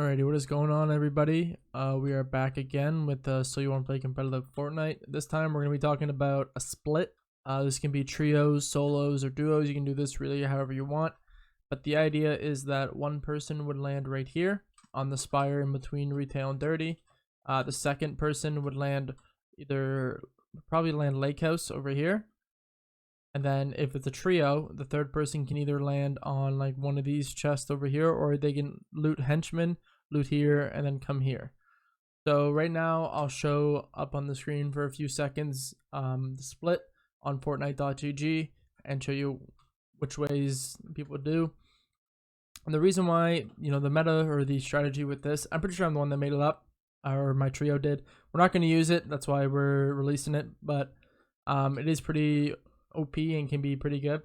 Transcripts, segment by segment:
Alrighty, what is going on, everybody? We are back again with So You Want to Play Competitive Fortnite. This time we're going to be talking about a split. This can be trios, solos, or duos. You can do this really however you want. But the idea is that one person would land right here on the spire in between retail and dirty. The second person would land probably land lake house over here. And then if it's a trio, the third person can either land on like one of these chests over here, or they can loot henchmen, loot here, and then come here. So right now I'll show up on the screen for a few seconds the split on Fortnite.gg and show you which ways people do. And the reason why, the meta or the strategy with this, I'm pretty sure I'm the one that made it up, or my trio did. We're not going to use it, that's why we're releasing it, but it is pretty OP and can be pretty good.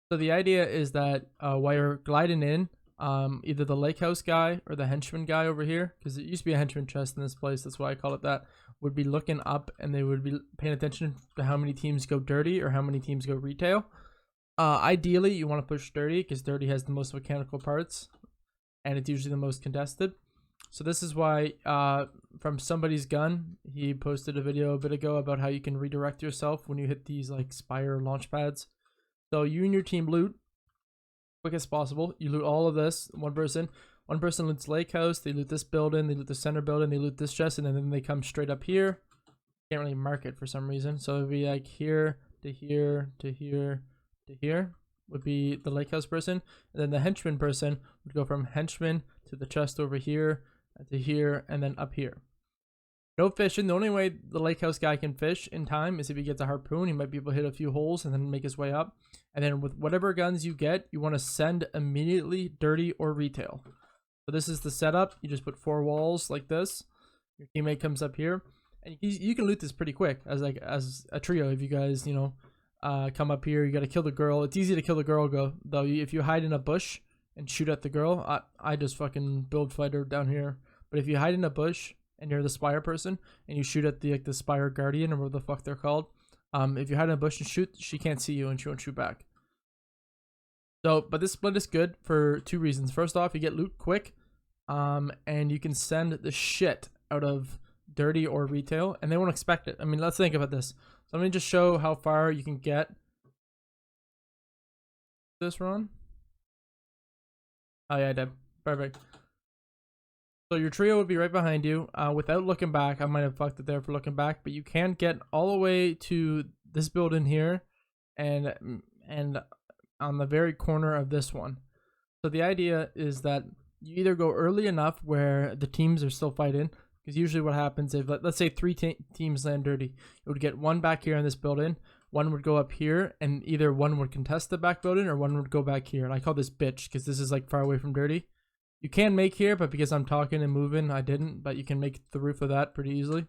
So the idea is that while you're gliding in, either the lake house guy or the henchman guy over here, because it used to be a henchman chest in this place, that's why I call it that, would be looking up and they would be paying attention to how many teams go dirty or how many teams go retail. Ideally you want to push dirty because dirty has the most mechanical parts and it's usually the most contested. So this is why from somebody's gun, he posted a video a bit ago about how you can redirect yourself when you hit these like Spire launch pads. So you and your team loot quick as possible. You loot all of this. One person loots lake house, they loot this building, they loot the center building, they loot this chest, and then they come straight up here. Can't really mark it for some reason, so it'd be like here to here to here to here would be the lake house person, and then the henchman person would go from henchman to the chest over here to here and then up here. No fishing. The only way the lake house guy can fish in time is if he gets a harpoon. He might be able to hit a few holes and then make his way up. And then with whatever guns you get, you want to send immediately dirty or retail. So this is the setup. You just put 4 walls like this. Your teammate comes up here, and you can loot this pretty quick as a trio. If you guys come up here, you got to kill the girl. It's easy to kill the girl though. If you hide in a bush and shoot at the girl, I just fucking build fighter down here. But if you hide in a bush and you're the spire person and you shoot at the spire guardian or whatever the fuck they're called, if you hide in a bush and shoot, she can't see you and she won't shoot back. So, but this split is good for 2 reasons. First off, you get loot quick, and you can send the shit out of dirty or retail, and they won't expect it. I mean, let's think about this. So let me just show how far you can get. This run. Oh yeah, I did. Perfect. So your trio would be right behind you. Without looking back, I might have fucked it there for looking back, but you can get all the way to this building here, and on the very corner of this one. So the idea is that you either go early enough where the teams are still fighting, because usually what happens if let's say 3 teams land dirty, you would get 1 back here in this building, 1 would go up here, and either 1 would contest the back building or 1 would go back here. And I call this bitch because this is like far away from dirty. You can make here, but because I'm talking and moving, I didn't. But you can make the roof of that pretty easily.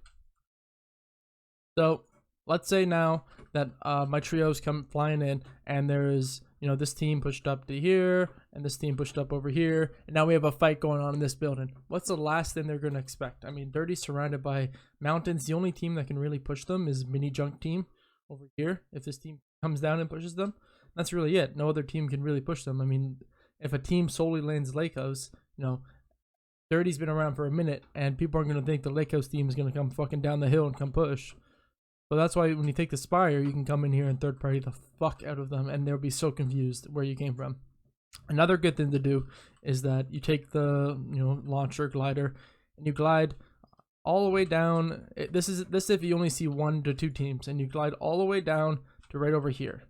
So let's say now that my trios come flying in, and there's this team pushed up to here, and this team pushed up over here, and now we have a fight going on in this building. What's the last thing they're going to expect? I mean, dirty's surrounded by mountains. The only team that can really push them is mini junk team over here. If this team comes down and pushes them, that's really it. No other team can really push them. I mean, if a team solely lands lake house, dirty's been around for a minute, and people are going to think the lake house team is going to come fucking down the hill and come push. So that's why when you take the spire, you can come in here and third party the fuck out of them, and they'll be so confused where you came from. Another good thing to do is that you take the launcher glider and you glide all the way down. This if you only see 1 to 2 teams, and you glide all the way down to right over here.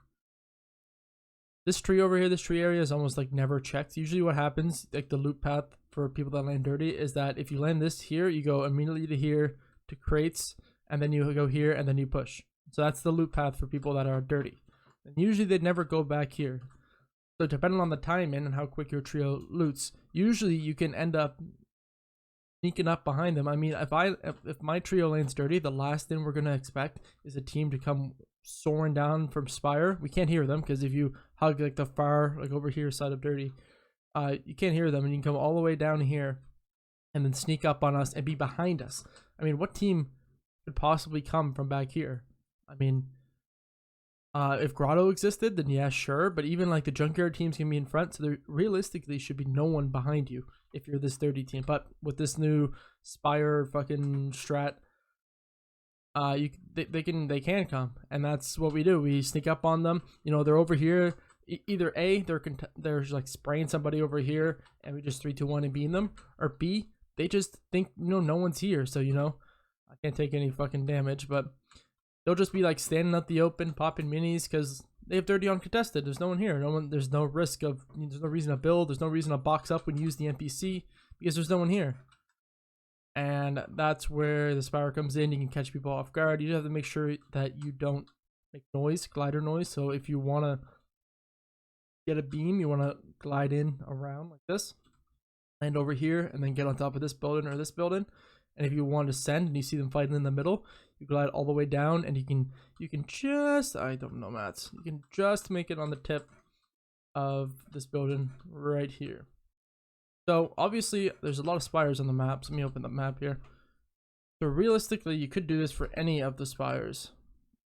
This tree over here, this tree area is almost like never checked. Usually what happens, like the loot path for people that land dirty, is that if you land this here, you go immediately to here to crates, and then you go here and then you push. So that's the loot path for people that are dirty. And usually they'd never go back here. So depending on the timing and how quick your trio loots, usually you can end up sneaking up behind them. I mean, if my trio lands dirty, the last thing we're gonna expect is a team to come soaring down from spire. We can't hear them because if you hug like the far over here side of dirty, you can't hear them, and you can come all the way down here and then sneak up on us and be behind us. I mean, what team could possibly come from back here? I mean, If Grotto existed, then yeah, sure. But even like the junkyard teams can be in front, so there realistically should be no one behind you if you're this 30 team. But with this new Spire fucking strat, they can come, and that's what we do. We sneak up on them. You know, they're over here. Either A, they're like spraying somebody over here, and we just 3, 2, 1 and beam them, or B, they just think, you know, no one's here, so you know, I can't take any fucking damage, but they'll just be like standing out the open, popping minis because they have 30 uncontested. There's no one here. There's no risk of. There's no reason to build. There's no reason to box up when you use the NPC because there's no one here. And that's where the Spire comes in. You can catch people off guard. You just have to make sure that you don't make noise, glider noise. So if you want to get a beam, you want to glide in around like this, land over here, and then get on top of this building or this building. And if you want to send and you see them fighting in the middle, you glide all the way down, and you can just, I don't know, Mats, you can just make it on the tip of this building right here. So obviously there's a lot of spires on the map. So let me open the map here. So realistically, you could do this for any of the spires.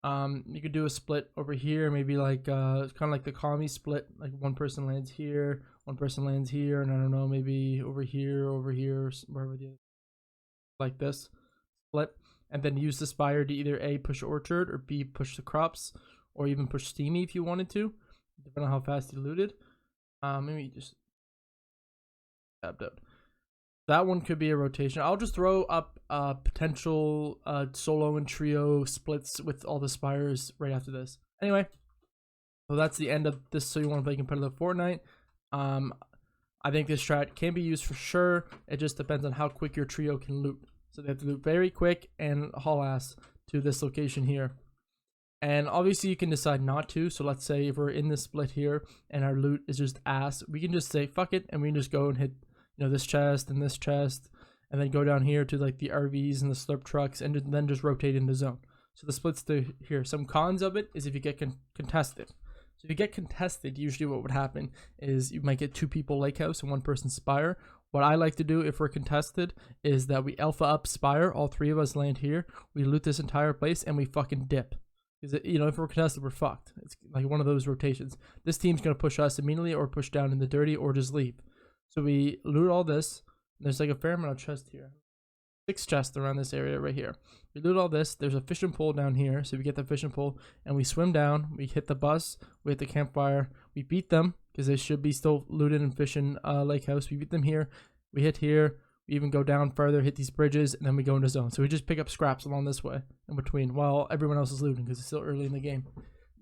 You could do a split over here, maybe like kind of like the commie split, like one person lands here, one person lands here, and I don't know, maybe over here, wherever the other, like this split, and then use the Spire to either A, push orchard, or B, push the crops, or even push steamy if you wanted to, depending on how fast you looted. Maybe just tapped out. That one could be a rotation. I'll just throw up potential solo and trio splits with all the Spires right after this. Anyway, so that's the end of this. So you want to play competitive Fortnite. I think this strat can be used for sure. It just depends on how quick your trio can loot. So they have to loot very quick and haul ass to this location here. And obviously you can decide not to. So let's say if we're in this split here and our loot is just ass, we can just say fuck it, and we can just go and hit, you know, this chest and this chest, and then go down here to like the RVs and the slurp trucks, and then just rotate in the zone. So the splits to here. Some cons of it is if you get contested. So if you get contested, usually what would happen is you might get 2 people lake house and 1 person Spire. What I like to do if we're contested is that we alpha up Spire, all 3 of us land here, we loot this entire place, and we fucking dip. Because, you know, if we're contested, we're fucked. It's like one of those rotations. This team's going to push us immediately or push down in the dirty or just leave. So we loot all this. There's like a fair amount of chest here. 6 chests around this area right here. We loot all this. There's a fishing pole down here. So we get the fishing pole and we swim down. We hit the bus. We hit the campfire. We beat them because they should be still looting and fishing lake house. We beat them here. We hit here. We even go down further, hit these bridges, and then we go into zone. So we just pick up scraps along this way in between while everyone else is looting because it's still early in the game.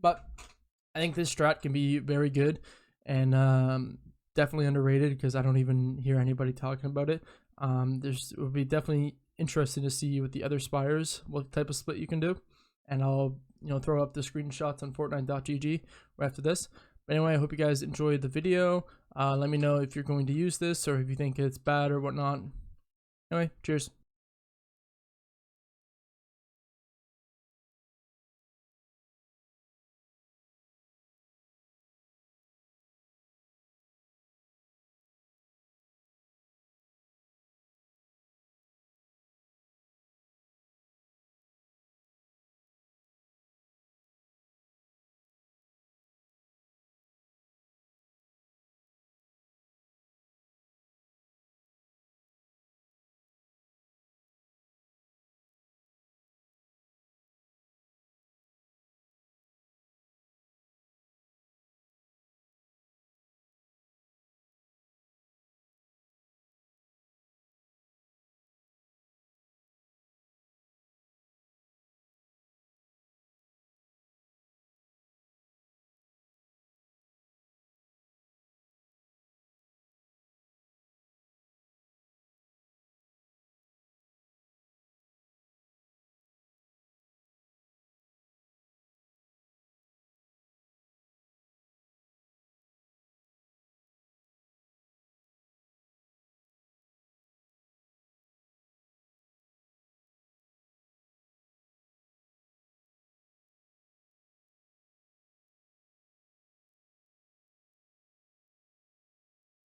But I think this strat can be very good and definitely underrated because I don't even hear anybody talking about it. It would be definitely interesting to see with the other Spires what type of split you can do, and I'll, you know, throw up the screenshots on Fortnite.gg right after this. But anyway, I hope you guys enjoyed the video. Let me know if you're going to use this or if you think it's bad or whatnot. Anyway, cheers.